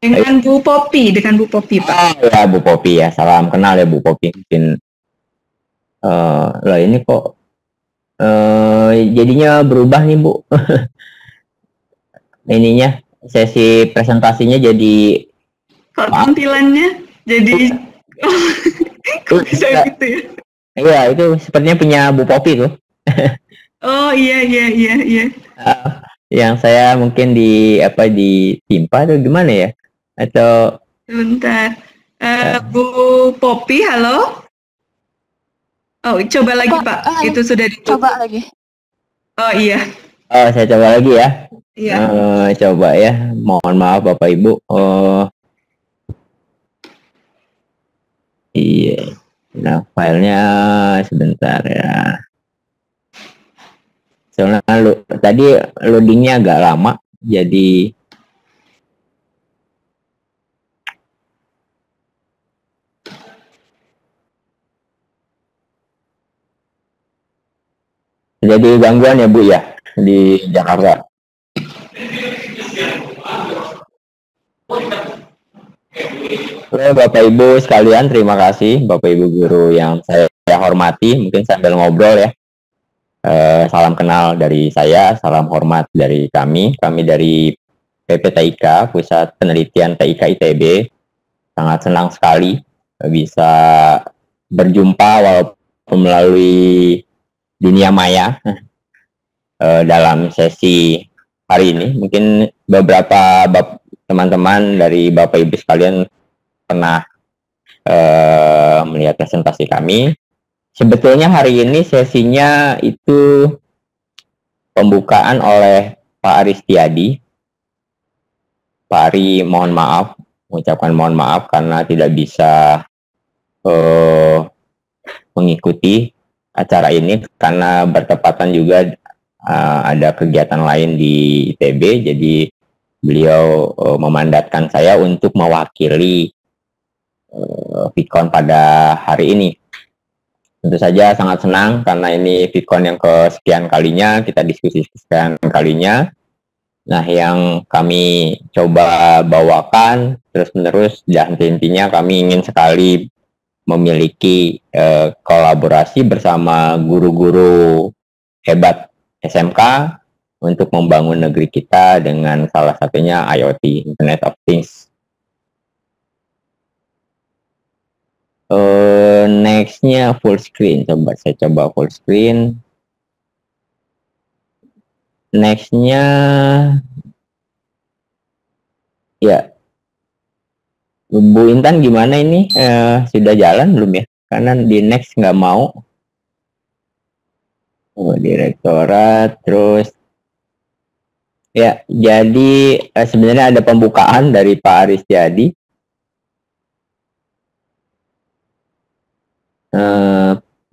Dengan Bu Popi, Pak. Oh ya, Bu Popi ya. Salam kenal ya Bu Popi. Mungkin lah ini kok jadinya berubah nih Bu. Ininya sesi presentasinya jadi kok tampilannya jadi kok bisa gitu ya? Iya, itu sepertinya punya Bu Popi tuh. Oh iya. Yang saya mungkin ditimpa atau gimana ya? Atau sebentar. Bu Popi, halo? Oh, coba lagi Pak. Itu sudah ditutup. Coba lagi. Oh iya. Oh, saya coba lagi ya. Iya. Coba ya. Mohon maaf Bapak Ibu. Iya. Nah, filenya sebentar ya. Soalnya tadi loadingnya agak lama, jadi gangguan ya Bu ya di Jakarta. Oke, Bapak Ibu sekalian, terima kasih Bapak Ibu guru yang saya hormati. Mungkin sambil ngobrol ya. Salam kenal dari saya, salam hormat dari kami dari PPTIK, Pusat Penelitian TIK ITB. Sangat senang sekali bisa berjumpa walaupun melalui dunia maya dalam sesi hari ini. Mungkin beberapa teman-teman dari Bapak Ibu sekalian pernah melihat presentasi kami. Sebetulnya hari ini sesinya itu pembukaan oleh Pak Aristiadi. Pak Ari mengucapkan mohon maaf karena tidak bisa mengikuti acara ini karena bertepatan juga ada kegiatan lain di ITB, jadi beliau memandatkan saya untuk mewakili VidCon pada hari ini. Tentu saja sangat senang karena ini VidCon yang kesekian kalinya, kita diskusi kesekian kalinya. Nah, yang kami coba bawakan terus-menerus, dan intinya kami ingin sekali memiliki kolaborasi bersama guru-guru hebat SMK untuk membangun negeri kita dengan salah satunya IoT, Internet of Things. Next-nya full screen, saya coba full screen. Next-nya ya, Bu Intan gimana ini? Sudah jalan belum ya? Karena di next nggak mau. Direktorat, terus ya, jadi sebenarnya ada pembukaan dari Pak Aristiadi.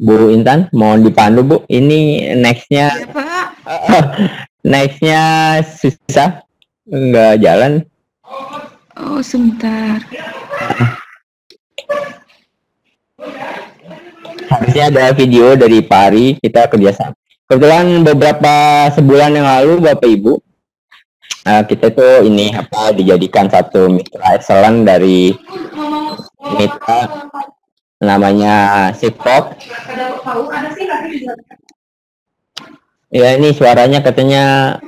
Bu Intan, mohon dipandu Bu. Ini next-nya, Ya, Pak. Next-nya susah, nggak jalan. Oh, sebentar. Harusnya ada video dari Pak Ari, kita kerjasama. Kebetulan beberapa sebulan yang lalu Bapak Ibu, kita tuh dijadikan satu mitra excellent dari mitra namanya SIPTOP. Ya, ini suaranya katanya.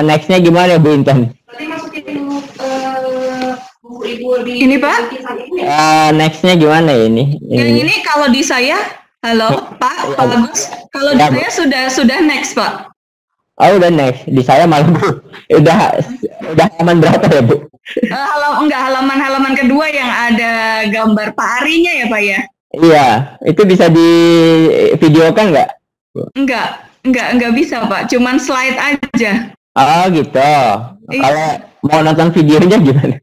Next-nya gimana Bu Intan? Ini Pak? Next-nya gimana ya ini? Ini kalau di saya, halo Pak Agus. Kalau di saya sudah next Pak. Oh, udah next. Di saya malah udah halaman berapa ya Bu? Halaman kedua yang ada gambar Pak Arinya ya Pak ya? Iya, itu bisa di videokan nggak? Enggak bisa Pak, cuman slide aja. Oh gitu. Iya. Kalau mau nonton videonya gimana?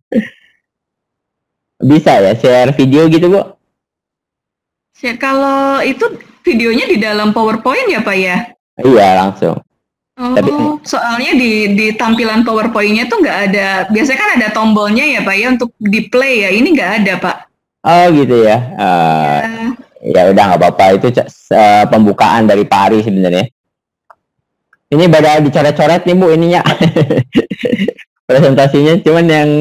Bisa ya, share video gitu Bu? Share, kalau itu videonya di dalam PowerPoint ya Pak ya? Iya, langsung. Oh, soalnya di tampilan PowerPoint-nya tuh nggak ada. Biasanya kan ada tombolnya ya Pak ya untuk di play ya. Ini nggak ada Pak. Oh gitu ya. Ya udah nggak apa-apa, itu pembukaan dari Pak Ari sebenarnya. Ini pada dicoret-coret nih Bu ininya. Presentasinya cuman yang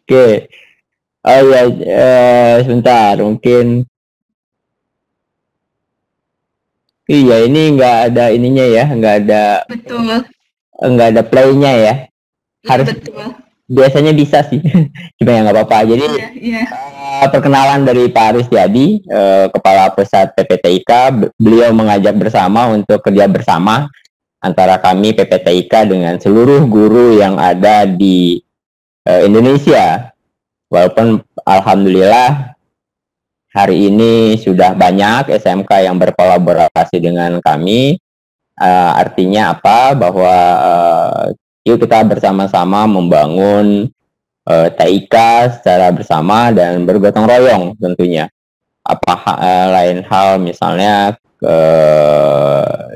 oke. Oh ya, sebentar mungkin. Iya ini nggak ada ininya ya, Betul. nggak ada playnya ya. Harus Betul. biasanya bisa sih, cuma ya nggak apa-apa. Jadi Iya. perkenalan dari Pak Rusdiadi, Kepala Pusat PPTIK. Beliau mengajak bersama untuk kerja bersama antara kami PPTIK dengan seluruh guru yang ada di Indonesia. Walaupun alhamdulillah hari ini sudah banyak SMK yang berkolaborasi dengan kami. Artinya apa? Bahwa yuk kita bersama-sama membangun TIK secara bersama dan bergotong royong tentunya. Lain hal misalnya ke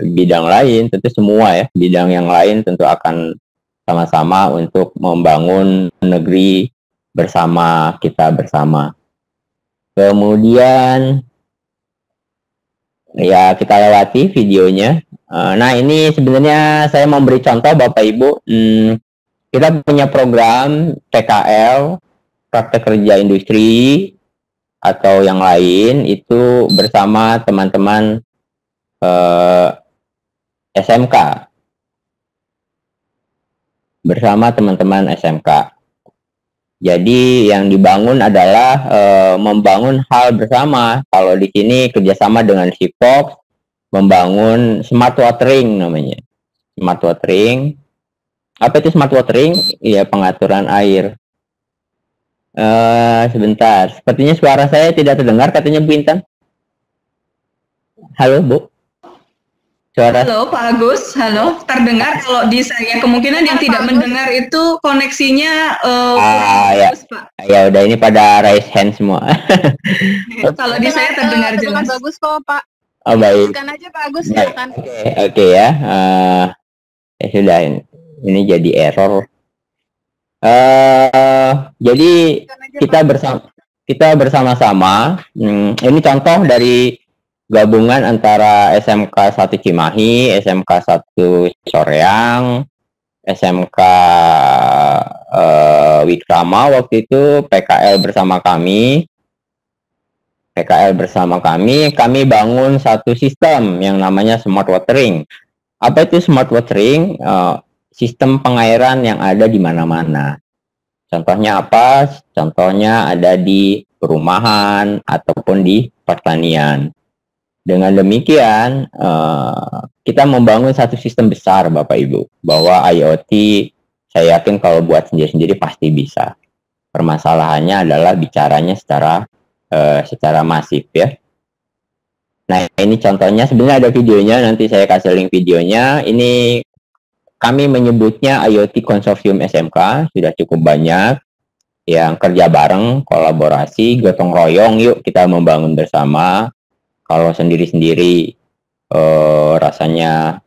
bidang lain, tentu semua ya, bidang yang lain tentu akan sama-sama untuk membangun negeri bersama, kita bersama. Kemudian ya kita lewati videonya. Nah ini sebenarnya saya memberi contoh Bapak Ibu. Kita punya program PKL, praktek kerja industri atau yang lain itu bersama teman-teman SMK. Bersama teman-teman SMK. Jadi yang dibangun adalah membangun hal bersama. Kalau di sini kerjasama dengan Sipox, membangun smart watering namanya. Smart watering. Apa itu smart watering? Ya pengaturan air. Sebentar. Sepertinya suara saya tidak terdengar katanya Bu Intan. Halo Bu. Suara. Halo Pak Agus, halo, terdengar. Kalau di saya kemungkinan yang tidak mendengar itu koneksinya ya. bagus, Pak. Ya udah ini pada raise hand semua. Kalau di saya terdengar jelas. Bagus kok Pak. Oh baik. Teruskan aja Pak Agus, silakan. Oke ya. Ya sudah ini jadi error. Jadi kita bersama-sama. Ini contoh dari gabungan antara SMK 1 Cimahi, SMK 1 Soreang, SMK Wikrama waktu itu, PKL bersama kami. Kami bangun satu sistem yang namanya smart watering. Apa itu smart watering? Sistem pengairan yang ada di mana-mana. Contohnya apa? Contohnya ada di perumahan ataupun di pertanian. Dengan demikian, kita membangun satu sistem besar, Bapak Ibu, bahwa IoT, saya yakin kalau buat sendiri-sendiri pasti bisa. Permasalahannya adalah bicaranya secara masif ya. Nah, ini contohnya, sebenarnya ada videonya, nanti saya kasih link videonya. Ini kami menyebutnya IoT Konsorsium SMK, sudah cukup banyak yang kerja bareng, kolaborasi, gotong royong, yuk kita membangun bersama. Kalau sendiri-sendiri rasanya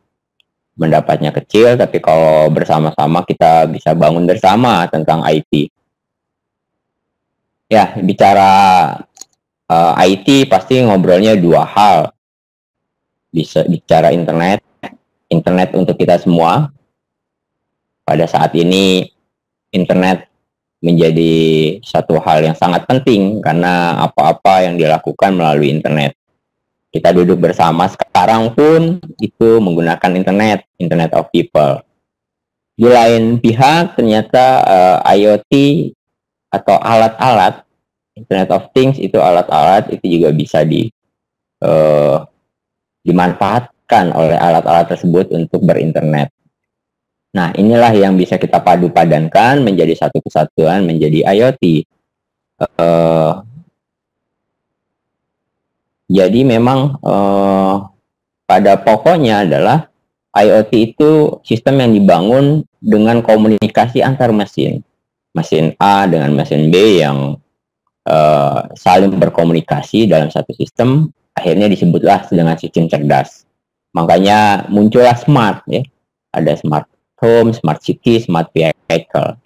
mendapatnya kecil, tapi kalau bersama-sama kita bisa bangun bersama tentang IT. Ya, bicara IT pasti ngobrolnya dua hal. Bisa bicara internet untuk kita semua. Pada saat ini internet menjadi satu hal yang sangat penting karena apa-apa yang dilakukan melalui internet. Kita duduk bersama sekarang pun itu menggunakan Internet of People. Di lain pihak ternyata IoT atau alat-alat, Internet of Things itu alat-alat itu juga bisa dimanfaatkan oleh alat-alat tersebut untuk berinternet. Nah inilah yang bisa kita padu-padankan menjadi satu kesatuan menjadi IoT. Jadi memang pada pokoknya adalah IoT itu sistem yang dibangun dengan komunikasi antar mesin. Mesin A dengan mesin B yang saling berkomunikasi dalam satu sistem, akhirnya disebutlah dengan sistem cerdas. Makanya muncullah smart ya. Ada smart home, smart city, smart vehicle.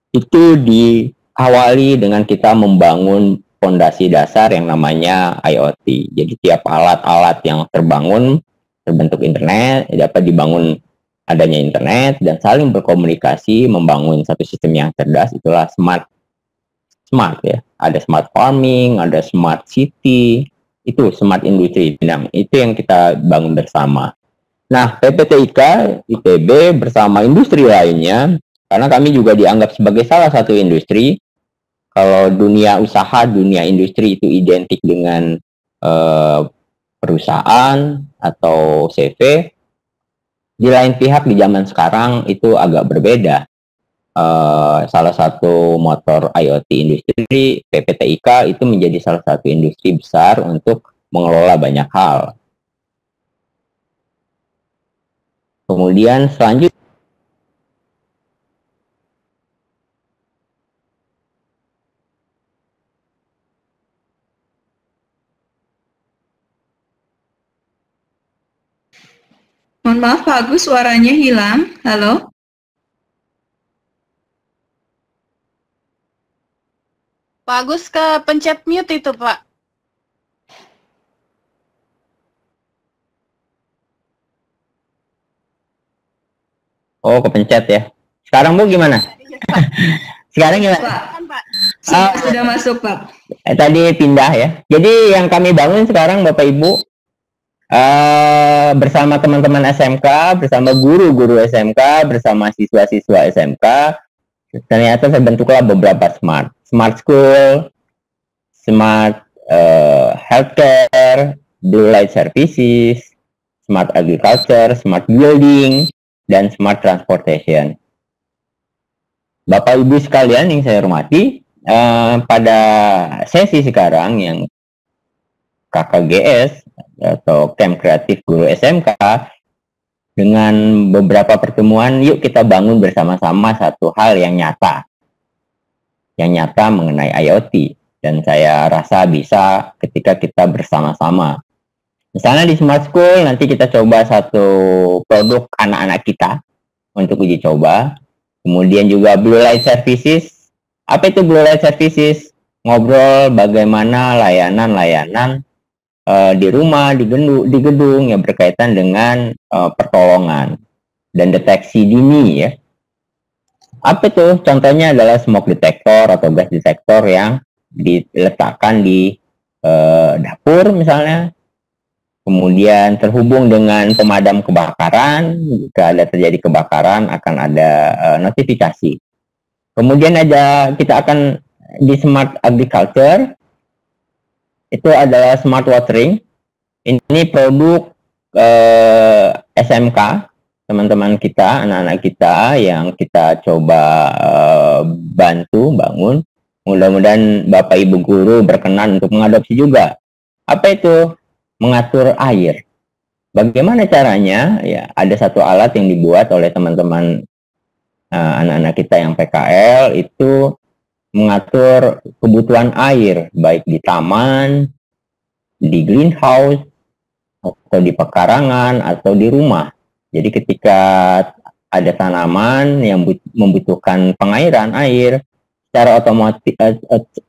Itu diawali dengan kita membangun fondasi dasar yang namanya IoT. Jadi tiap alat-alat yang terbentuk internet dapat dibangun adanya internet dan saling berkomunikasi membangun satu sistem yang cerdas, itulah smart ya. Ada smart farming, ada smart city, itu smart industry. Nah, itu yang kita bangun bersama. Nah, PPTIK ITB bersama industri lainnya, karena kami juga dianggap sebagai salah satu industri. Kalau dunia usaha, dunia industri itu identik dengan perusahaan atau CV. Di lain pihak di zaman sekarang itu agak berbeda. Salah satu motor IoT industri, PPTIK itu menjadi salah satu industri besar untuk mengelola banyak hal. Kemudian selanjutnya, Mohon maaf Pak Agus, suaranya hilang. Halo? Pak Agus kepencet mute itu, Pak. oh kepencet ya. Sekarang Bu gimana? Sekarang gimana? Pak. Sudah masuk Pak. Tadi pindah ya. Jadi yang kami bangun sekarang Bapak Ibu, bersama teman-teman SMK, bersama guru-guru SMK, bersama siswa-siswa SMK, ternyata terbentuklah beberapa smart school, smart healthcare, blue light services, smart agriculture, smart building, dan smart transportation. Bapak Ibu sekalian yang saya hormati, pada sesi sekarang yang KKGS atau Camp Kreatif Guru SMK, dengan beberapa pertemuan, yuk kita bangun bersama-sama satu hal yang nyata mengenai IoT, dan saya rasa bisa ketika kita bersama-sama. Misalnya di Smart School nanti kita coba satu produk anak-anak kita untuk uji coba. Kemudian juga Blue Light Services. Apa itu Blue Light Services? Ngobrol bagaimana layanan-layanan di rumah, di gedung yang berkaitan dengan pertolongan dan deteksi dini ya. Apa itu? Contohnya adalah smoke detector atau gas detector yang diletakkan di dapur misalnya. Kemudian terhubung dengan pemadam kebakaran, jika ada terjadi kebakaran akan ada notifikasi. Kemudian kita akan di smart agriculture, itu adalah smart watering. Ini produk SMK, teman-teman kita, anak-anak kita yang kita coba bantu bangun. Mudah-mudahan Bapak Ibu guru berkenan untuk mengadopsi juga. Apa itu? Mengatur air. Bagaimana caranya? Ya, ada satu alat yang dibuat oleh teman-teman anak-anak kita yang PKL, itu mengatur kebutuhan air, baik di taman, di greenhouse, atau di pekarangan, atau di rumah. Jadi ketika ada tanaman yang membutuhkan pengairan air, secara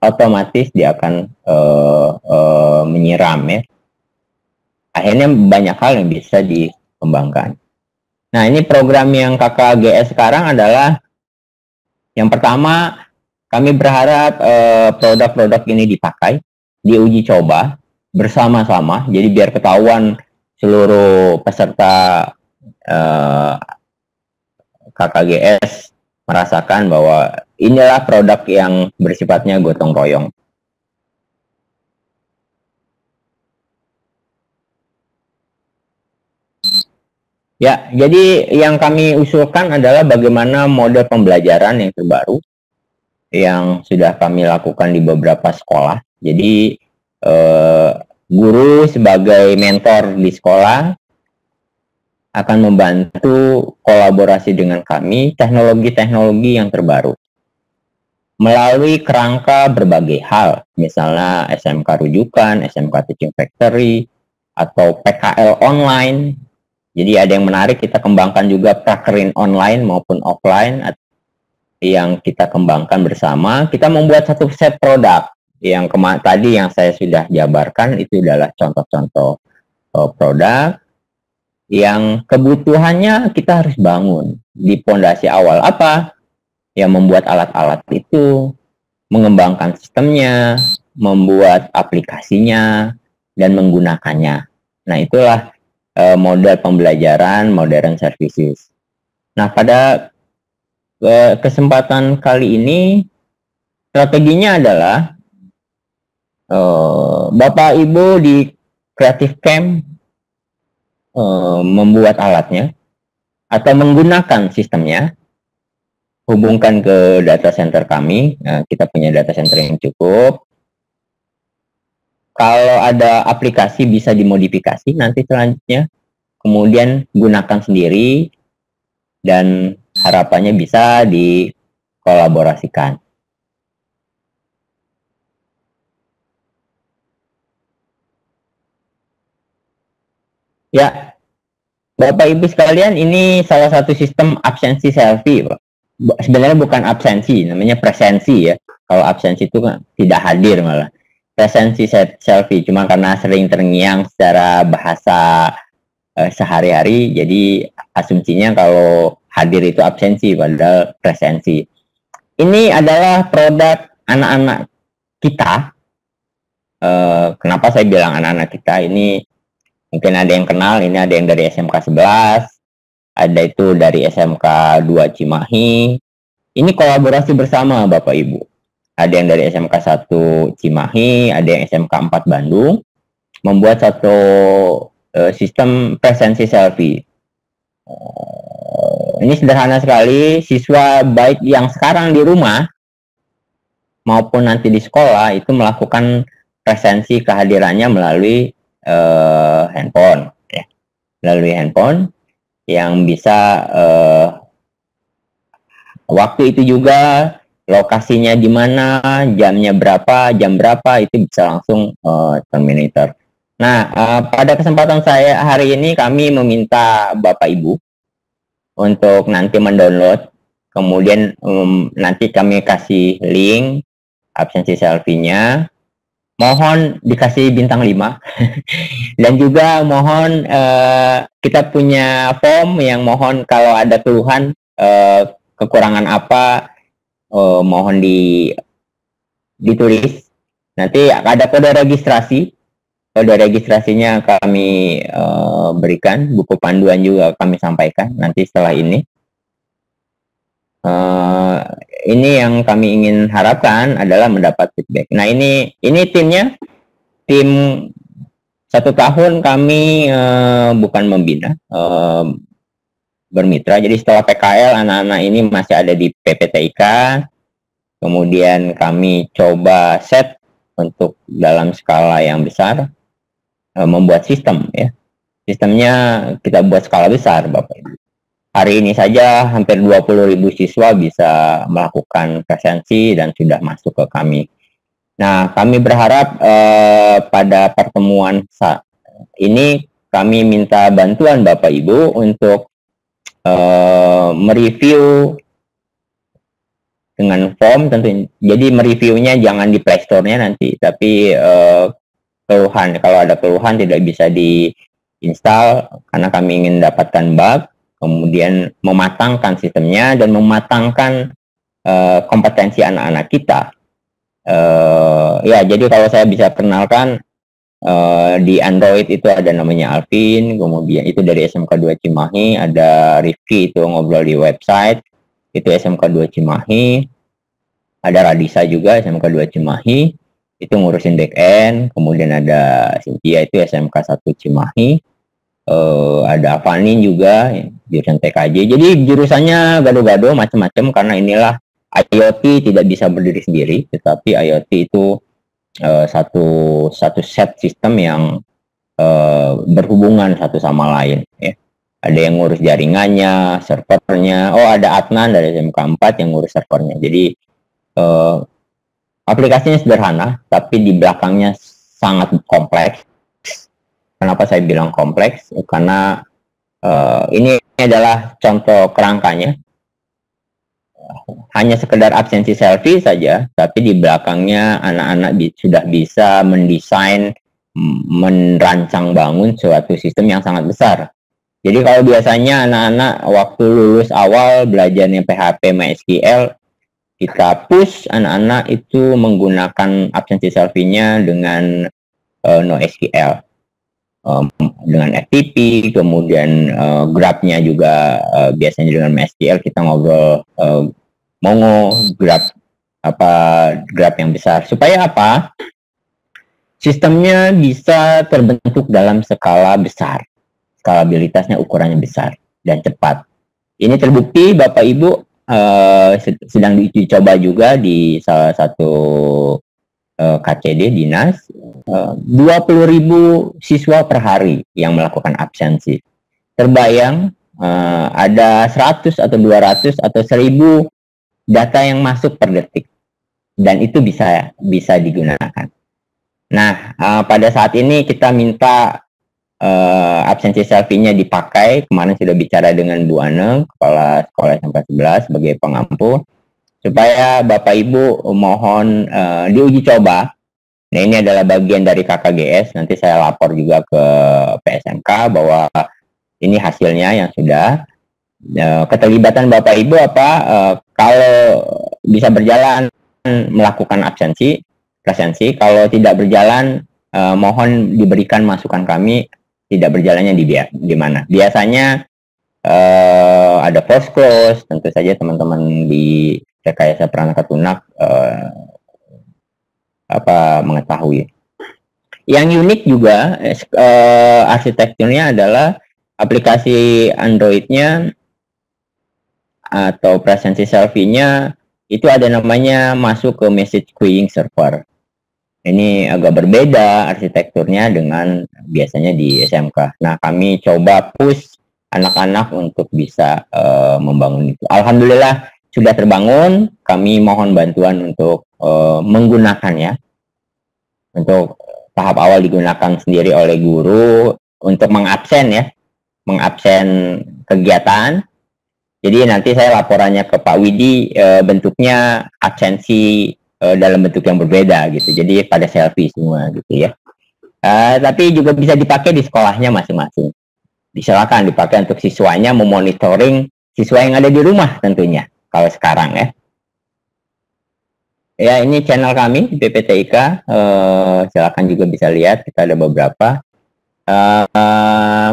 otomatis dia akan menyiram ya. Akhirnya banyak hal yang bisa dikembangkan. Nah, ini program yang KKGS sekarang adalah yang pertama, kami berharap produk-produk ini dipakai, diuji coba bersama-sama. Jadi biar ketahuan seluruh peserta KKGS merasakan bahwa inilah produk yang bersifatnya gotong royong. Ya, jadi yang kami usulkan adalah bagaimana model pembelajaran yang terbaru yang sudah kami lakukan di beberapa sekolah. Jadi guru sebagai mentor di sekolah akan membantu kolaborasi dengan kami teknologi-teknologi yang terbaru melalui kerangka berbagai hal, misalnya SMK rujukan, SMK Teaching Factory, atau PKL online. Jadi ada yang menarik, kita kembangkan juga prakerin online maupun offline yang kita kembangkan bersama. Kita membuat satu set produk yang tadi yang saya sudah jabarkan, itu adalah contoh-contoh produk. yang kebutuhannya kita harus bangun di pondasi awal. Apa yang membuat alat-alat itu, mengembangkan sistemnya, membuat aplikasinya, dan menggunakannya. Nah, itulah model pembelajaran modern services. Nah, pada kesempatan kali ini, strateginya adalah Bapak Ibu di Creative Camp membuat alatnya atau menggunakan sistemnya, hubungkan ke data center kami. Kita punya data center yang cukup. Kalau ada aplikasi bisa dimodifikasi nanti selanjutnya, kemudian gunakan sendiri dan harapannya bisa dikolaborasikan. Ya, Bapak Ibu sekalian, ini salah satu sistem absensi selfie, Pak. Sebenarnya bukan absensi, namanya presensi ya. Kalau absensi itu kan tidak hadir malah. Presensi selfie, cuma karena sering terngiang secara bahasa sehari-hari, jadi asumsinya kalau hadir itu absensi, padahal presensi. Ini adalah produk anak-anak kita. Kenapa saya bilang anak-anak kita? Ini mungkin ada yang kenal, ini ada yang dari SMK 11, ada itu dari SMK 2 Cimahi. Ini kolaborasi bersama Bapak Ibu. Ada yang dari SMK 1 Cimahi, ada yang SMK 4 Bandung, membuat satu sistem presensi selfie. Ini sederhana sekali, siswa baik yang sekarang di rumah maupun nanti di sekolah itu melakukan presensi kehadirannya melalui handphone, ya. Melalui handphone yang bisa waktu itu juga, lokasinya di mana, jamnya berapa, jam berapa, itu bisa langsung termonitor. Nah, pada kesempatan saya hari ini kami meminta Bapak Ibu untuk nanti mendownload, kemudian nanti kami kasih link absensi selfie-nya. Mohon dikasih bintang 5 dan juga mohon kita punya form yang mohon kalau ada keluhan kekurangan apa mohon ditulis. Nanti ada kode registrasi, kode registrasinya kami berikan, buku panduan juga kami sampaikan nanti setelah ini. Ini yang kami ingin harapkan adalah mendapat feedback. Nah, ini timnya, tim 1 tahun kami bukan membina, bermitra. Jadi setelah PKL, anak-anak ini masih ada di PPTIK. Kemudian kami coba set untuk dalam skala yang besar, membuat sistem ya. Sistemnya kita buat skala besar, Bapak Ibu. Hari ini saja hampir 20.000 siswa bisa melakukan presensi dan sudah masuk ke kami. Nah, kami berharap pada pertemuan ini kami minta bantuan Bapak Ibu untuk mereview dengan form tentunya. Jadi mereviewnya jangan di Play Store-nya nanti, tapi keluhan, kalau ada keluhan tidak bisa diinstal karena kami ingin dapatkan bug. Kemudian mematangkan sistemnya dan mematangkan kompetensi anak-anak kita. Ya, jadi kalau saya bisa kenalkan, di Android itu ada namanya Alvin, kemudian itu dari SMK 2 Cimahi, ada Rifki itu ngobrol di website, itu SMK 2 Cimahi, ada Radisa juga SMK 2 Cimahi, itu ngurusin back end, kemudian ada Cynthia itu SMK 1 Cimahi, ada Avanin juga jurusan TKJ. Jadi jurusannya gado-gado macam-macam karena inilah IoT tidak bisa berdiri sendiri, tetapi IoT itu satu set sistem yang berhubungan satu sama lain ya. Ada yang ngurus jaringannya, servernya. Oh, ada Adnan dari SMK 4 yang ngurus servernya. Jadi aplikasinya sederhana tapi di belakangnya sangat kompleks. Kenapa saya bilang kompleks? Karena ini adalah contoh kerangkanya. Hanya sekedar absensi selfie saja, tapi di belakangnya anak-anak sudah bisa mendesain, merancang bangun suatu sistem yang sangat besar. Jadi kalau biasanya anak-anak waktu lulus awal belajarnya PHP MySQL, kita push anak-anak itu menggunakan absensi selfie-nya dengan NoSQL. Dengan FTP, kemudian graph-nya juga biasanya dengan MySQL kita ngobrol Mongo, graph yang besar. Supaya apa? Sistemnya bisa terbentuk dalam skala besar. Skalabilitasnya ukurannya besar dan cepat. Ini terbukti Bapak Ibu sedang diuji coba juga di salah satu KCD dinas, 20.000 siswa per hari yang melakukan absensi. Terbayang ada 100 atau 200 atau 1.000 data yang masuk per detik, dan itu bisa digunakan. Nah, pada saat ini kita minta absensi selfie-nya dipakai. Kemarin sudah bicara dengan Bu Aneng, Kepala Sekolah SMP 11 sebagai pengampu, supaya Bapak Ibu mohon diuji coba. Nah, ini adalah bagian dari KKGS. Nanti saya lapor juga ke PSMK bahwa ini hasilnya yang sudah. Keterlibatan Bapak Ibu kalau bisa berjalan melakukan presensi. Kalau tidak berjalan, mohon diberikan masukan kami tidak berjalannya di mana. Biasanya ada force close, tentu saja teman-teman di Rekayasa Perangkat Lunak mengetahui. Yang unik juga arsitekturnya adalah aplikasi Android-nya atau presensi selfie-nya itu ada namanya masuk ke message queuing server. Ini agak berbeda arsitekturnya dengan biasanya di SMK. Nah, kami coba push anak-anak untuk bisa membangun itu. Alhamdulillah sudah terbangun. Kami mohon bantuan untuk menggunakannya. Untuk tahap awal digunakan sendiri oleh guru untuk mengabsen kegiatan. Jadi nanti saya laporannya ke Pak Widi, bentuknya absensi dalam bentuk yang berbeda gitu. Jadi pada selfie semua gitu ya. Tapi juga bisa dipakai di sekolahnya masing-masing. Silakan dipakai untuk siswanya memonitoring siswa yang ada di rumah tentunya. Kalau sekarang ya. Ya, ini channel kami PPTIK. Silakan juga bisa lihat. Kita ada beberapa.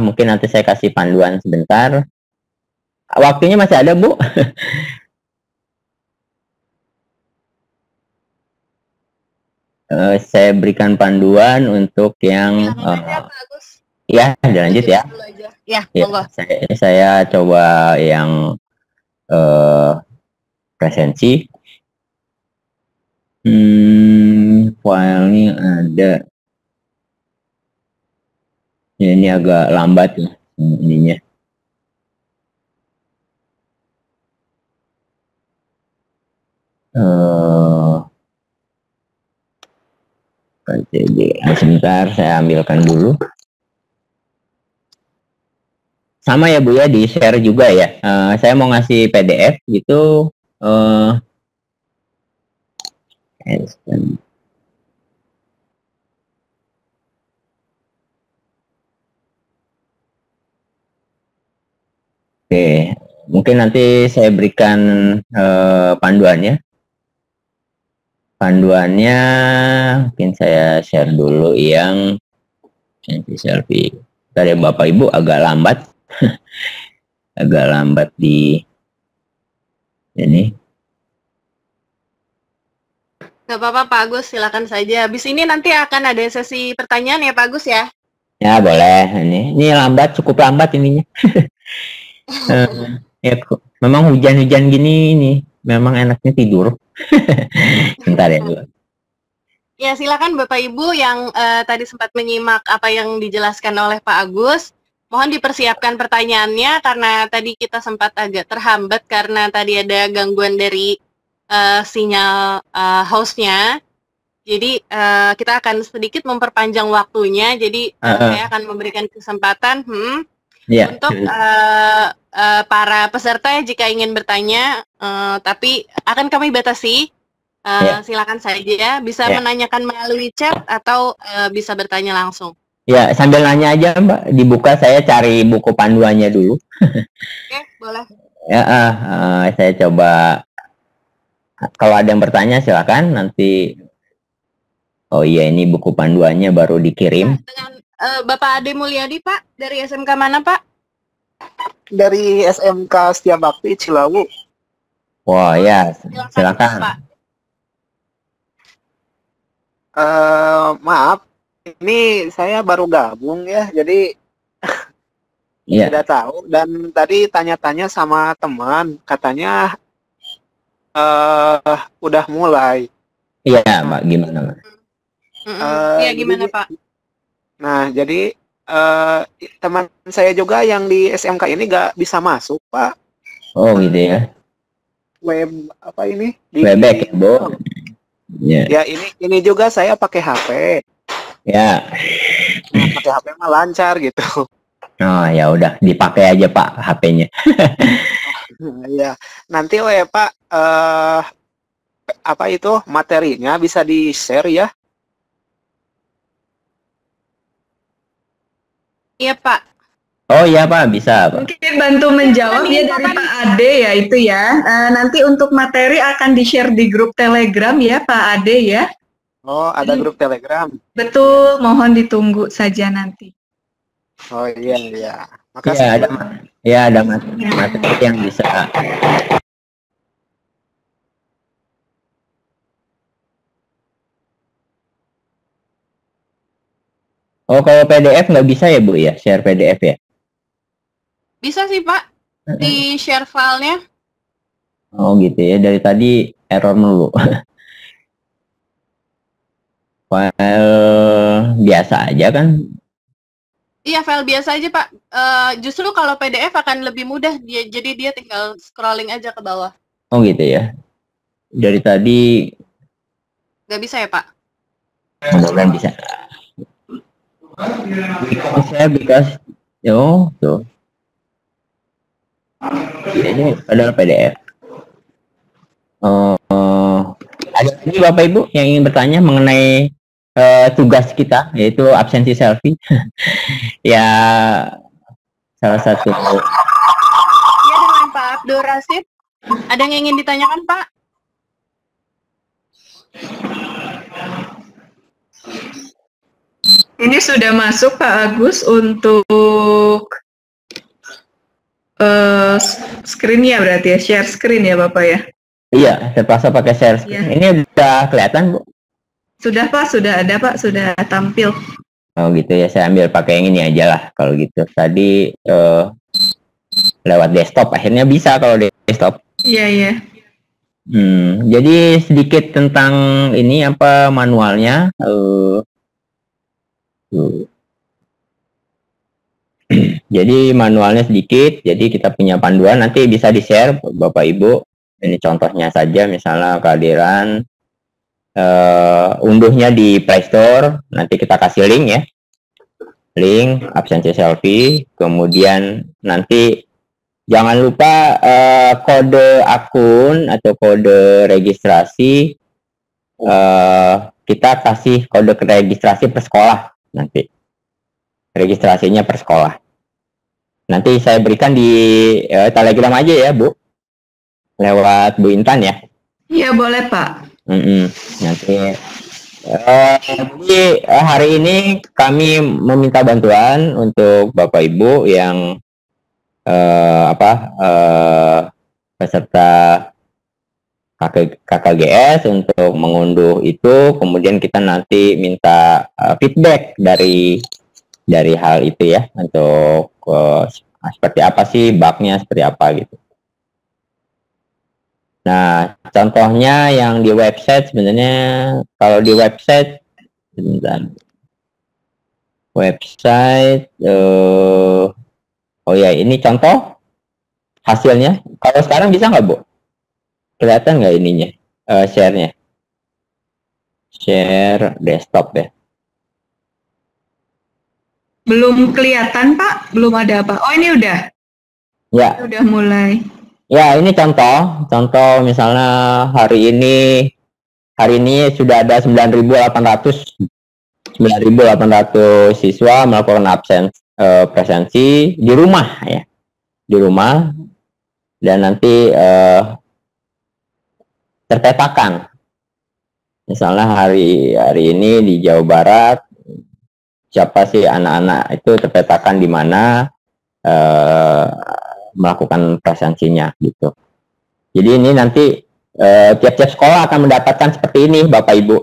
Mungkin nanti saya kasih panduan sebentar. Waktunya masih ada, Bu? Saya berikan panduan untuk yang ya, lanjut ya. Ya, monggo. Saya coba yang presensi. Filenya ada. Ini agak lambat ya ininya. Sebentar saya ambilkan dulu. Sama ya Bu ya, di share juga ya. Saya mau ngasih PDF gitu. Oke, mungkin nanti saya berikan panduannya. Panduannya mungkin saya share dulu yang selfie. Dari Bapak Ibu agak lambat. Agak lambat di ini. Gak apa-apa Pak Agus, silakan saja. Habis ini nanti akan ada sesi pertanyaan ya Pak Agus ya? Ya boleh. Ini lambat, cukup lambat ininya. Ya, memang hujan-hujan gini ini memang enaknya tidur. Bentar ya Bu. Ya silakan Bapak Ibu yang tadi sempat menyimak apa yang dijelaskan oleh Pak Agus. Mohon dipersiapkan pertanyaannya karena tadi kita sempat agak terhambat karena tadi ada gangguan dari sinyal hostnya. Jadi kita akan sedikit memperpanjang waktunya. Jadi saya akan memberikan kesempatan untuk para peserta jika ingin bertanya, tapi akan kami batasi. Silakan saja bisa menanyakan melalui chat atau bisa bertanya langsung. Ya, sambil nanya aja Mbak, dibuka saya cari buku panduannya dulu. Oke, boleh. Ya, saya coba. Kalau ada yang bertanya silakan nanti. Oh iya, ini buku panduannya baru dikirim. Dengan Bapak Ade Mulyadi, Pak, dari SMK mana, Pak? Dari SMK Setia Bakti Cilawu. Wah ya, silakan. Pak. Maaf, ini saya baru gabung ya, jadi tidak tahu. Dan tadi tanya-tanya sama teman, katanya udah mulai. Iya, Mbak, gimana, Mbak? Iya, gimana, Pak? Nah, jadi teman saya juga yang di SMK ini nggak bisa masuk, Pak. Oh, gitu ya. Web apa ini? Webex ya, Bu? Ya. Ya, ini juga saya pakai HP. Ya. Nah, pakai HP mah lancar gitu. Oh, ya udah dipakai aja, Pak, HP-nya. Ya, nanti Pak, apa itu materinya bisa di-share ya? Iya, Pak. Oh iya, Pak, bisa, Pak. Mungkin bantu menjawab ya dari Pak Ade ya itu ya. Nanti untuk materi akan di-share di grup Telegram ya, Pak Ade ya. Oh, ada grup Telegram. Betul, mohon ditunggu saja nanti. Oh iya, iya. Makasih. Ada materi yang bisa. Oh, kalau PDF nggak bisa ya, Bu, ya? Share PDF ya? Bisa sih, Pak. Di share filenya. Oh, gitu ya. Dari tadi error mulu. File biasa aja kan? Iya, file biasa aja, Pak. Justru kalau PDF akan lebih mudah. Jadi dia tinggal scrolling aja ke bawah. Oh, gitu ya. Dari tadi... Nggak bisa ya, Pak? Mudah-mudahan bisa. Because tuh. Ini adalah PDF. Ada lagi Bapak Ibu yang ingin bertanya mengenai tugas kita, yaitu absensi selfie. Ya, salah satu. Ya, dengan Pak Abdul Rasid. Ada yang ingin ditanyakan, Pak? Ini sudah masuk Pak Agus untuk screen-nya berarti ya, share screen ya Bapak ya? Iya, terpaksa pakai share screen. Ini udah kelihatan, Bu? Sudah Pak, sudah ada Pak, sudah tampil. Oh gitu ya, saya ambil pakai yang ini aja lah kalau gitu. Tadi lewat desktop, akhirnya bisa kalau desktop. Iya, iya. Jadi sedikit tentang ini apa manualnya. Jadi manualnya sedikit, jadi kita punya panduan, nanti bisa di-share Bapak Ibu. Ini contohnya saja, misalnya kehadiran unduhnya di Play Store, nanti kita kasih link ya. Link absensi selfie, kemudian nanti jangan lupa kode akun atau kode registrasi, kita kasih kode registrasi per sekolah nanti. Registrasinya per sekolah. Nanti saya berikan di Telegram aja ya, Bu. Lewat Bu Intan ya. Iya, boleh, Pak. Nanti jadi hari ini kami meminta bantuan untuk Bapak Ibu yang peserta KKGS untuk mengunduh itu, kemudian kita nanti minta feedback dari hal itu ya, untuk seperti apa sih bugnya, seperti apa gitu. Nah, contohnya yang di website sebenarnya, kalau di website, oh ya, ini contoh hasilnya. Kalau sekarang bisa nggak, Bu? Kelihatan nggak ininya, share-nya? Share desktop ya. Belum kelihatan, Pak? Belum ada apa? Oh, ini udah? Ya. Udah mulai. Ya, ini contoh misalnya hari ini sudah ada 9.800 9.800 siswa melakukan presensi di rumah ya, di rumah, dan nanti terpetakan. Misalnya hari ini di Jawa Barat, siapa sih anak-anak itu terpetakan di mana melakukan presensinya gitu. Jadi ini nanti tiap-tiap sekolah akan mendapatkan seperti ini, Bapak Ibu.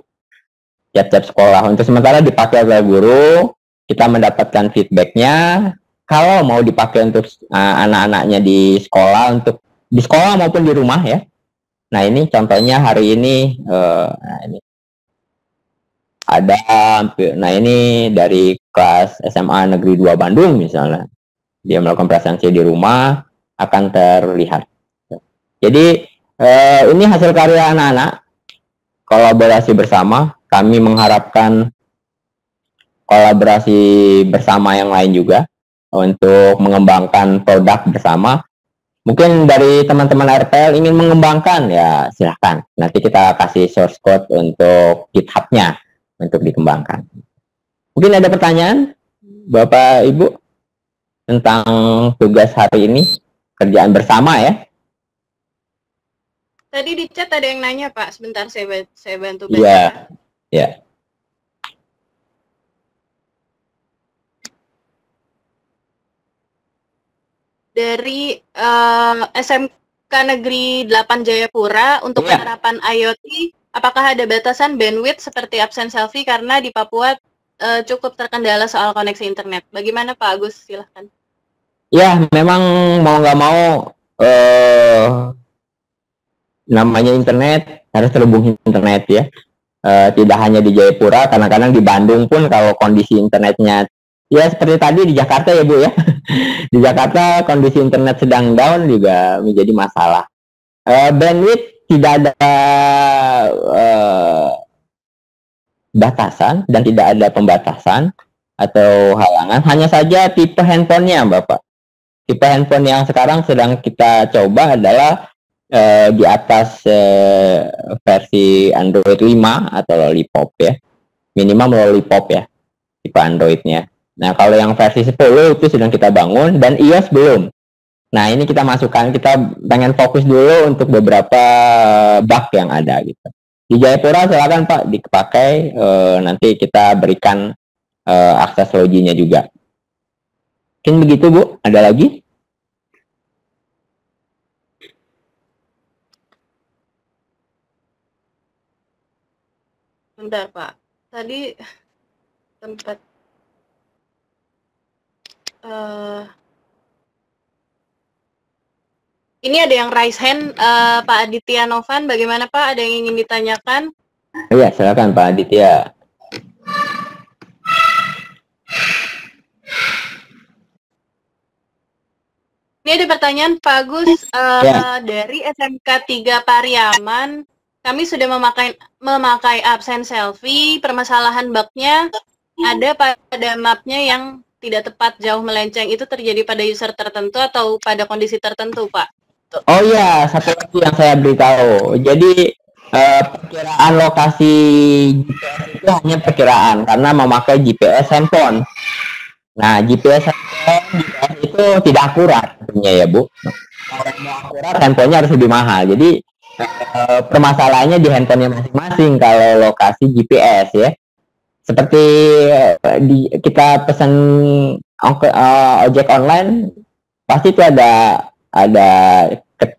Tiap-tiap sekolah. Untuk sementara dipakai oleh guru, kita mendapatkan feedbacknya. Kalau mau dipakai untuk anak-anaknya di sekolah maupun di rumah ya. Nah ini contohnya hari ini, ada, nah ini dari kelas SMA Negeri 2 Bandung misalnya. Dia melakukan presensi di rumah, akan terlihat. Jadi ini hasil karya anak-anak, kolaborasi bersama. Kami mengharapkan kolaborasi bersama yang lain juga untuk mengembangkan produk bersama. Mungkin dari teman-teman RPL ingin mengembangkan, ya silahkan. Nanti kita kasih source code untuk GitHub-nya untuk dikembangkan. Mungkin ada pertanyaan, Bapak Ibu, tentang tugas hari ini, kerjaan bersama ya? Tadi di chat ada yang nanya, Pak. Sebentar saya bantu baca. Iya, ya. Dari SMK Negeri 8 Jayapura untuk penerapan IoT, apakah ada batasan bandwidth seperti absen selfie karena di Papua cukup terkendala soal koneksi internet? Bagaimana Pak Agus? Silahkan. Ya, memang mau nggak mau namanya internet harus terhubung internet ya. Tidak hanya di Jayapura, kadang-kadang di Bandung pun kalau kondisi internetnya ya seperti tadi di Jakarta ya Bu ya. Di Jakarta kondisi internet sedang down juga menjadi masalah. Bandwidth tidak ada batasan dan tidak ada pembatasan atau halangan, hanya saja tipe handphonenya Bapak. Tipe handphone yang sekarang sedang kita coba adalah di atas versi Android 5 atau Lollipop ya. Minimal Lollipop ya, tipe Androidnya. Nah, kalau yang versi 10 itu sedang kita bangun dan iOS belum. Nah, ini kita masukkan, kita pengen fokus dulu untuk beberapa bug yang ada gitu. Di Jayapura silakan Pak dipakai, nanti kita berikan akses loginya juga. Mungkin begitu Bu, ada lagi? Bentar Pak, tadi tempat ini ada yang raise hand, Pak Aditya Novan, bagaimana Pak? Ada yang ingin ditanyakan? Iya, silakan Pak Aditya. Ini ada pertanyaan Pak Agus, dari SMK 3 Pariaman, kami sudah memakai absen selfie, permasalahan bugnya ada pada mapnya yang tidak tepat jauh melenceng, itu terjadi pada user tertentu atau pada kondisi tertentu Pak? Oh iya, satu lagi yang saya beritahu. Jadi perkiraan lokasi GPS itu hanya perkiraan karena memakai GPS handphone. Nah, GPS itu tidak akurat tentunya ya Bu. Kalau mau akurat, handphonenya harus lebih mahal. Jadi permasalahannya di handphonenya masing-masing kalau lokasi GPS ya. Seperti kita pesan ojek online, pasti itu ada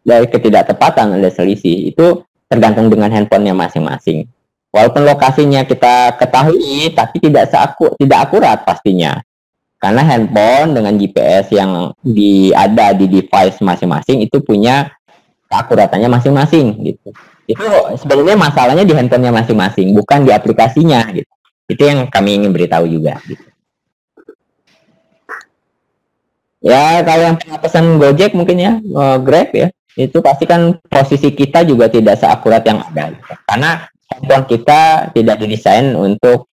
ketidaktepatan, ada selisih. Itu tergantung dengan handphonenya masing-masing. Walaupun lokasinya kita ketahui, tapi tidak akurat pastinya. Karena handphone dengan GPS yang ada di device masing-masing itu punya keakuratannya masing-masing gitu. Itu sebenarnya masalahnya di handphonenya masing-masing, bukan di aplikasinya gitu. Itu yang kami ingin beritahu juga gitu. Ya, kalau yang pesan Gojek mungkin ya, Grab ya, itu pasti kan posisi kita juga tidak seakurat yang ada gitu. Karena handphone kita tidak didesain untuk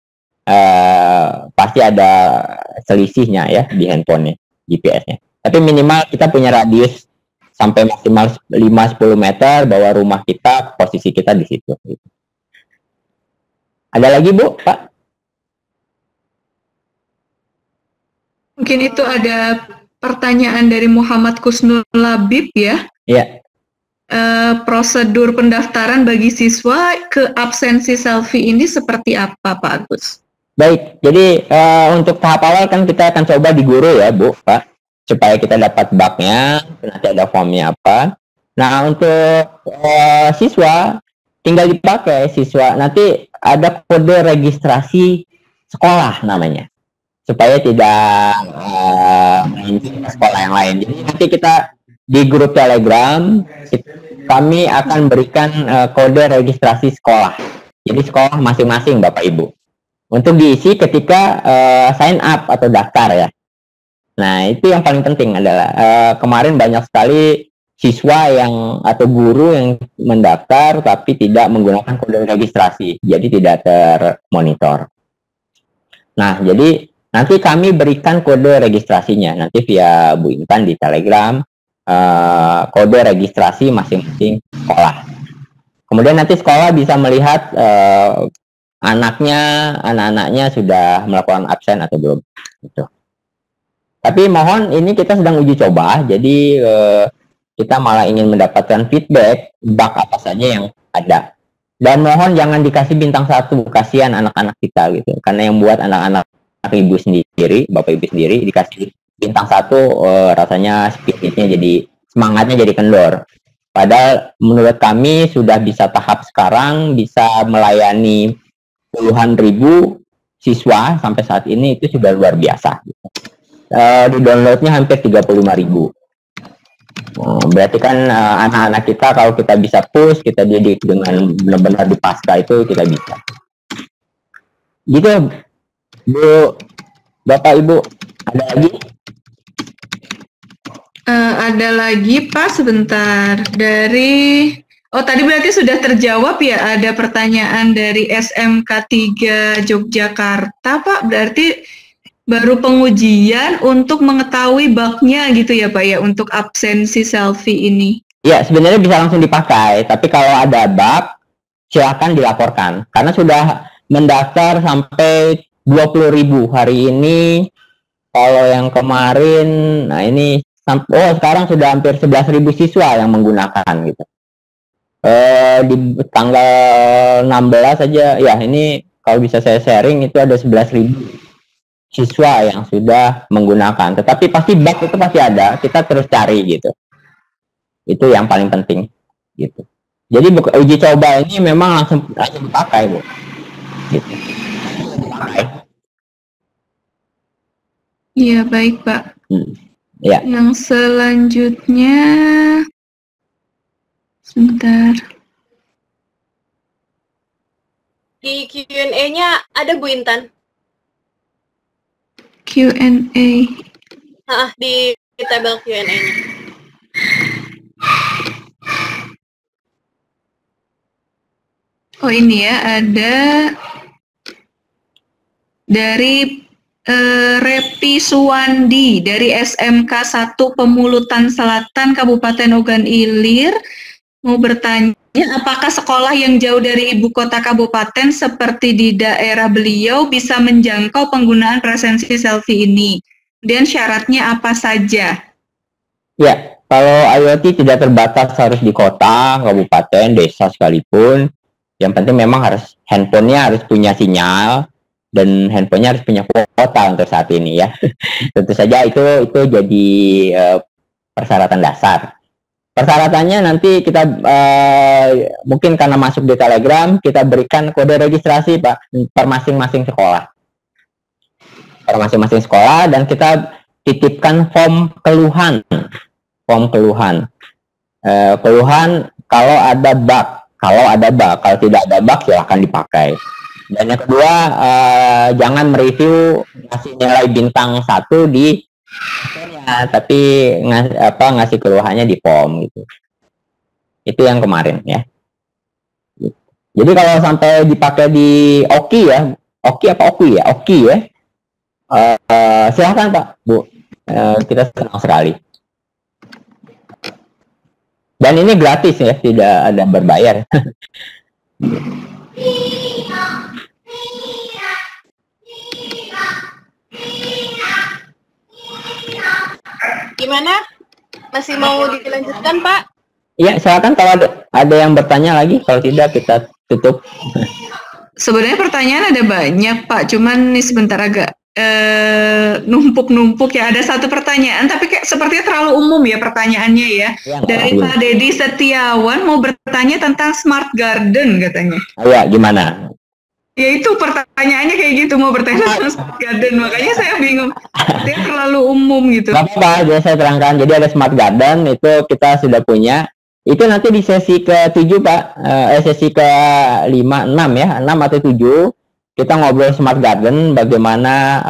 pasti ada selisihnya ya di handphonenya, GPS-nya. Tapi minimal kita punya radius sampai maksimal 5-10 meter bahwa rumah kita, posisi kita di situ. Gitu. Ada lagi Bu, Pak? Mungkin itu ada pertanyaan dari Muhammad Kusnul Labib ya. Iya. Prosedur pendaftaran bagi siswa ke absensi selfie ini seperti apa, Pak Agus? Baik, jadi untuk tahap awal kan kita akan coba di guru ya, Bu, Pak, supaya kita dapat bug-nya, nanti ada formnya apa. Nah, untuk siswa, tinggal dipakai siswa, nanti ada kode registrasi sekolah namanya, supaya tidak ke sekolah yang lain. Jadi nanti kita di grup Telegram, kami akan berikan kode registrasi sekolah. Jadi sekolah masing-masing, Bapak Ibu. Untuk diisi ketika sign up atau daftar ya. Nah, itu yang paling penting adalah kemarin banyak sekali siswa yang atau guru yang mendaftar tapi tidak menggunakan kode registrasi, jadi tidak termonitor. Nah, jadi nanti kami berikan kode registrasinya nanti via Bu Intan di Telegram, kode registrasi masing-masing sekolah. Kemudian nanti sekolah bisa melihat anak-anaknya sudah melakukan absen atau belum gitu. Tapi mohon ini kita sedang uji coba, jadi kita malah ingin mendapatkan feedback bug apa saja yang ada. Dan mohon jangan dikasih bintang 1, kasihan anak-anak kita gitu. Karena yang buat anak-anak ibu sendiri, bapak ibu sendiri dikasih bintang 1 rasanya spiritnya jadi, semangatnya jadi kendor. Padahal menurut kami sudah bisa tahap sekarang bisa melayani puluhan ribu siswa sampai saat ini, itu sudah luar biasa. Di downloadnya hampir 35.000. Berarti kan anak-anak kita kalau kita bisa push, kita didik dengan benar-benar di pasca itu kita bisa. Gitu, Bu, Bapak, Ibu, ada lagi? Ada lagi, Pak, sebentar. Dari tadi berarti sudah terjawab ya, ada pertanyaan dari SMK 3 Yogyakarta, Pak. Berarti baru pengujian untuk mengetahui bug-nya gitu ya, Pak ya, untuk absensi selfie ini. Ya, sebenarnya bisa langsung dipakai, tapi kalau ada bug, silakan dilaporkan. Karena sudah mendaftar sampai 20.000 hari ini. Kalau yang kemarin, nah ini, sekarang sudah hampir 11.000 siswa yang menggunakan gitu. Di tanggal 16 saja ya, ini kalau bisa saya sharing itu ada 11.000 siswa yang sudah menggunakan, tetapi pasti bug itu pasti ada, kita terus cari gitu. Itu yang paling penting gitu. Jadi uji coba ini memang langsung dipakai, Bu, gitu. Iya, baik, Pak. Ya. Yang selanjutnya, sebentar. Di Q&A-nya ada Bu Intan. Q&A. Di tabel Q&A-nya. Oh, ini ya, ada dari Repi Suwandi dari SMK 1 Pemulutan Selatan Kabupaten Ogan Ilir mau bertanya, apakah sekolah yang jauh dari ibu kota kabupaten seperti di daerah beliau bisa menjangkau penggunaan presensi selfie ini? Dan syaratnya apa saja? Ya, kalau IoT tidak terbatas harus di kota, kabupaten, desa sekalipun. Yang penting memang harus handphonenya harus punya sinyal dan handphonenya harus punya kuota untuk saat ini ya. Tentu saja itu jadi persyaratan dasar. Persyaratannya nanti kita mungkin karena masuk di Telegram, kita berikan kode registrasi, Pak, per masing-masing sekolah. Per masing-masing sekolah, dan kita titipkan form keluhan. Keluhan kalau ada bug. Kalau tidak ada bug silahkan dipakai. Dan yang kedua, jangan mereview ngasih nilai bintang 1 di tapi ngasih keluhannya di form gitu. Itu yang kemarin ya. Jadi kalau sampai dipakai di Oki ya, Oki ya. Silahkan Pak, Bu. Kita senang sekali. Dan ini gratis ya, tidak ada berbayar. Gimana? Masih mau dilanjutkan, Pak? Iya, silakan kalau ada yang bertanya lagi. Kalau tidak, kita tutup. Sebenarnya pertanyaan ada banyak, Pak. Cuman nih sebentar agak numpuk-numpuk ya. Ada satu pertanyaan, tapi kayak sepertinya terlalu umum ya pertanyaannya ya. Dari Pak Dedi Setiawan mau bertanya tentang smart garden katanya. Iya, gimana? Ya itu pertanyaannya kayak gitu, mau bertanya tentang smart garden. Makanya saya bingung. Dia terlalu umum gitu. Gak apa-apa, jadi saya terangkan. Jadi ada smart garden, itu kita sudah punya. Itu nanti di sesi ke-7, Pak. Sesi ke-5, 6 ya. 6 atau 7. Kita ngobrol smart garden, bagaimana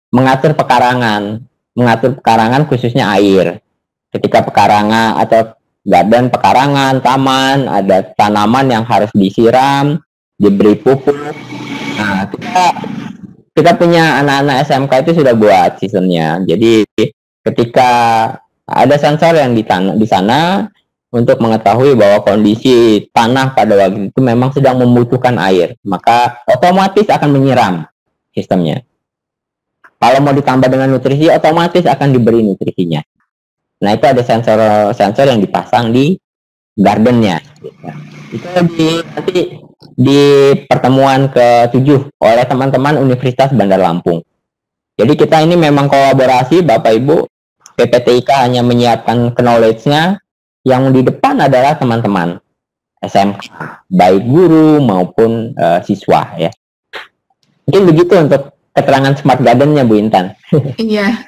mengatur pekarangan. Mengatur pekarangan khususnya air. Ketika pekarangan atau garden, pekarangan, taman, ada tanaman yang harus disiram, diberi pupuk. Nah, kita punya anak-anak SMK itu sudah buat sistemnya. Jadi ketika ada sensor yang di sana untuk mengetahui bahwa kondisi tanah pada waktu itu memang sedang membutuhkan air, maka otomatis akan menyiram sistemnya. Kalau mau ditambah dengan nutrisi, otomatis akan diberi nutrisinya. Nah, itu ada sensor yang dipasang di gardennya. Itu nanti di pertemuan ke-7 oleh teman-teman Universitas Bandar Lampung. Jadi kita ini memang kolaborasi, Bapak Ibu. PPTIK hanya menyiapkan knowledge-nya, yang di depan adalah teman-teman SMK, baik guru maupun siswa ya. Mungkin begitu untuk keterangan smart garden-nya, Bu Intan. Iya,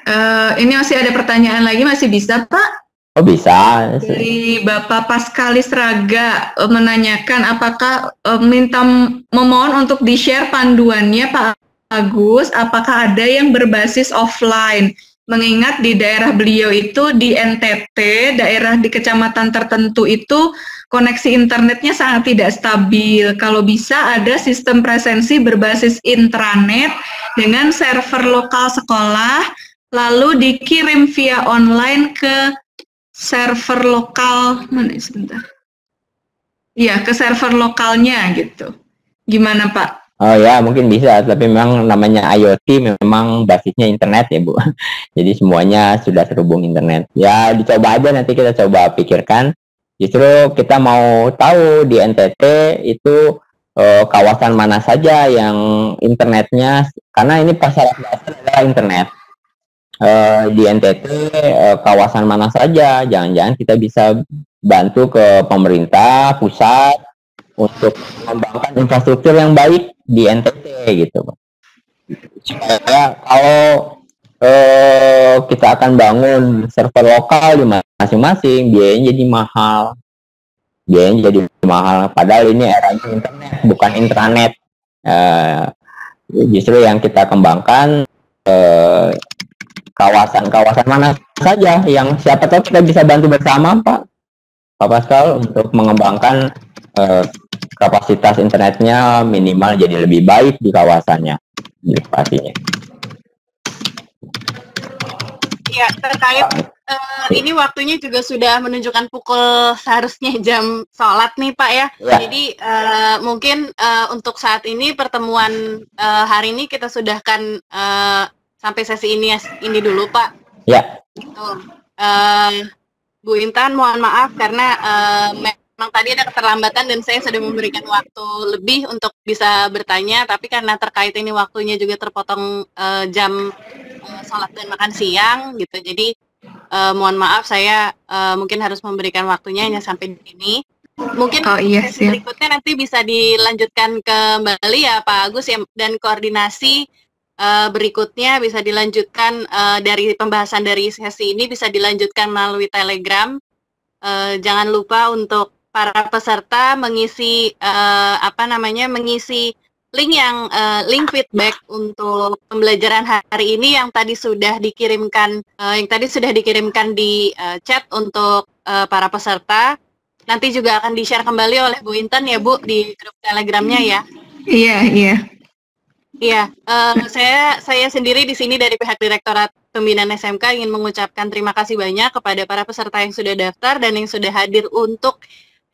ini masih ada pertanyaan lagi, masih bisa Pak? Oh bisa. Dari Bapak Paskalis Raga menanyakan apakah memohon untuk di-share panduannya Pak Agus, apakah ada yang berbasis offline? Mengingat di daerah beliau itu di NTT, daerah di kecamatan tertentu itu koneksi internetnya sangat tidak stabil. Kalau bisa ada sistem presensi berbasis intranet dengan server lokal sekolah, lalu dikirim via online ke server lokal, mana sebentar? Iya, ke server lokalnya gitu. Gimana Pak? Oh ya, mungkin bisa, tapi memang namanya IoT memang basisnya internet ya, Bu. Jadi semuanya sudah terhubung internet. Ya, dicoba aja, nanti kita coba pikirkan. Justru kita mau tahu di NTT itu kawasan mana saja yang internetnya, karena ini pasar dasar adalah internet. Di NTT kawasan mana saja, jangan-jangan kita bisa bantu ke pemerintah pusat untuk mengembangkan infrastruktur yang baik di NTT gitu, supaya kalau kita akan bangun server lokal di masing-masing, biayanya jadi mahal. Padahal ini eranya internet, bukan intranet. Justru yang kita kembangkan kawasan-kawasan mana saja yang siapa tahu kita bisa bantu bersama, Pak Pascal, untuk mengembangkan kapasitas internetnya minimal jadi lebih baik di kawasannya, gitu pastinya. Ya, terkait ini waktunya juga sudah menunjukkan pukul seharusnya jam sholat nih Pak ya. Jadi mungkin untuk saat ini pertemuan hari ini kita sudahkan sampai sesi ini dulu Pak. Ya. Gitu. Bu Intan, mohon maaf karena memang tadi ada keterlambatan dan saya sudah memberikan waktu lebih untuk bisa bertanya, tapi karena terkait ini waktunya juga terpotong jam sholat dan makan siang gitu, jadi mohon maaf saya mungkin harus memberikan waktunya hanya sampai di sini. Mungkin berikutnya nanti bisa dilanjutkan kembali ya Pak Agus ya, dan koordinasi berikutnya bisa dilanjutkan dari pembahasan dari sesi ini bisa dilanjutkan melalui Telegram. Jangan lupa untuk para peserta mengisi mengisi link feedback untuk pembelajaran hari ini yang tadi sudah dikirimkan di chat untuk para peserta. Nanti juga akan di-share kembali oleh Bu Intan ya Bu di grup Telegramnya ya. Iya, saya sendiri di sini dari pihak Direktorat Pembinaan SMK ingin mengucapkan terima kasih banyak kepada para peserta yang sudah daftar dan yang sudah hadir untuk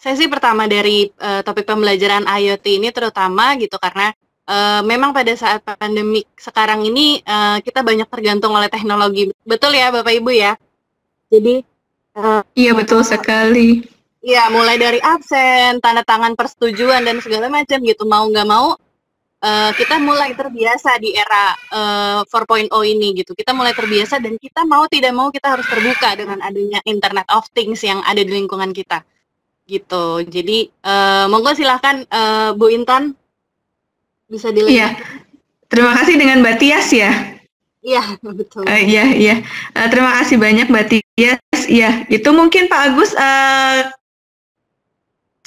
sesi pertama dari topik pembelajaran IoT ini, terutama gitu karena memang pada saat pandemik sekarang ini kita banyak tergantung oleh teknologi. Betul ya Bapak Ibu ya? Jadi iya betul sekali. Iya, mulai dari absen, tanda tangan persetujuan dan segala macam gitu, mau nggak mau kita mulai terbiasa di era 4.0 ini gitu. Kita mulai terbiasa dan kita mau tidak mau kita harus terbuka dengan adanya Internet of Things yang ada di lingkungan kita gitu. Jadi monggo silahkan Bu Intan bisa dilanjutkan. Iya, terima kasih dengan Mbak Tias ya. Iya, betul. Iya. Terima kasih banyak Mbak Tias. Iya, itu mungkin Pak Agus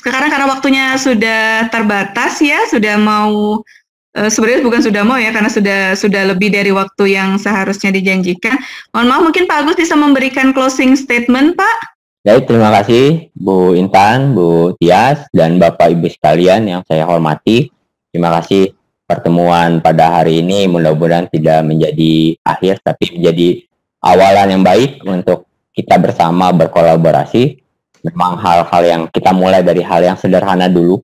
sekarang karena waktunya sudah terbatas ya, sudah mau sebenarnya bukan sudah mau ya, karena sudah lebih dari waktu yang seharusnya dijanjikan. Mohon maaf, mungkin Pak Agus bisa memberikan closing statement, Pak. Baik, terima kasih Bu Intan, Bu Tias, dan Bapak Ibu sekalian yang saya hormati. Terima kasih pertemuan pada hari ini, mudah-mudahan tidak menjadi akhir, tapi menjadi awalan yang baik untuk kita bersama berkolaborasi. Memang hal-hal yang kita mulai dari hal yang sederhana dulu,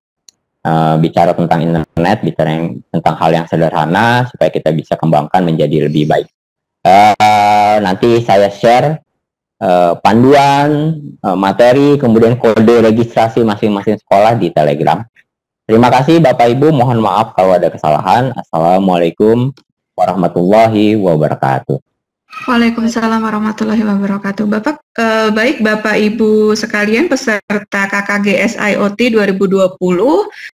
bicara tentang internet, bicara tentang hal yang sederhana, supaya kita bisa kembangkan menjadi lebih baik. Nanti saya share panduan, materi, kemudian kode registrasi masing-masing sekolah di Telegram. Terima kasih Bapak Ibu, mohon maaf kalau ada kesalahan. Assalamualaikum warahmatullahi wabarakatuh. Waalaikumsalam warahmatullahi wabarakatuh. Baik Bapak Ibu sekalian peserta KKGS IoT 2020,